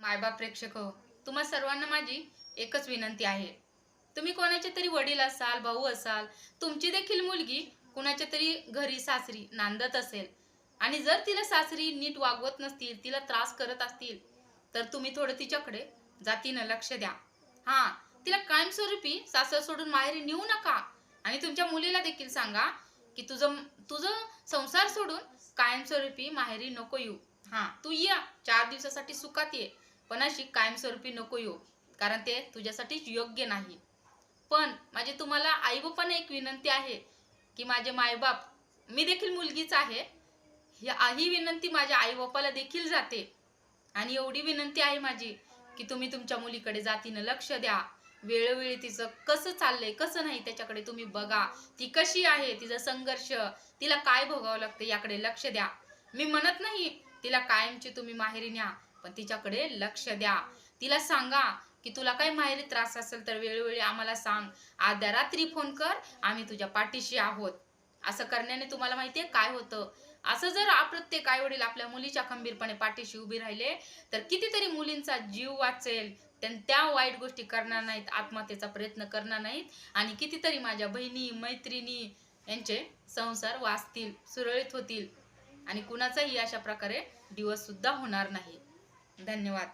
मायबाप प्रेक्षक हो, तुम्हा सर्वांना माझी एकच विनंती आहे. तुम्ही कोणाचे तरी वडील असाल, भाऊ असाल, तुमची देखील मुलगी कुणाच्या तरी घरी सासरी नांदत असेल आणि जर तिला सासरी नीट वागवत नसतील, तिला त्रास करत असतील, तर तुम्ही थोडं तिच्याकडे जातीनं लक्ष द्या. हां, तिला कायमस्वरूपी सासर सोडून माहेरी नेऊ नका आणि तुमच्या मुलीला देखील सांगा, की तुझं तुझं संसार सोडून कायमस्वरूपी माहेरी नको येऊ. हां, तू ये 4 दिवसासाठी सुखात ये, पण अशी कायमस्वरूपी नको येऊ, कारण ते तुझ्यासाठी योग्य नाही. पण माझी तुम्हाला आई-बापांना एक विनंती आहे, की माझे मायबाप मी देखील मुलगीच आहे. ही विनंती माझ्या आई-बापाला देखील जाते आणि एवढी विनंती आहे माझी, की तुम्ही तुमच्या मुलीकडे जातीनं लक्ष द्या. वेळोवेळी तिचं कसं चाललंय, कसं नाही त्याच्याकडे तुम्ही बघा. ती कशी आहे, तिचा संघर्ष, तिला काय भोगावं लागतं याकडे लक्ष द्या. मी म्हणत नाही तिला कायमची तुम्ही माहेरी न्या, पण तिच्याकडे लक्ष द्या. तिला सांगा, की तुला काही माहेरी त्रास असेल तर वेळोवेळी आम्हाला सांग. अर्ध्या रात्री फोन कर, आम्ही तुझ्या पाठीशी आहोत. असं करण्याने तुम्हाला माहिती आहे काय होतं? असं जर प्रत्येक आई-वडील आपल्या मुलीच्या खंबीरपणे पाठीशी उभी राहिले, तर कितीतरी मुलींचा जीव वाचेल. त्या वाईट गोष्टी करणार नाहीत, आत्महत्येचा प्रयत्न करणार नाहीत आणि कितीतरी माझ्या बहिणी, मैत्रिणी यांचे संसार वाचतील, सुरळीत होतील आणि कुणाचाही अशा प्रकारे दिवस सुद्धा होणार नाही. धन्यवाद.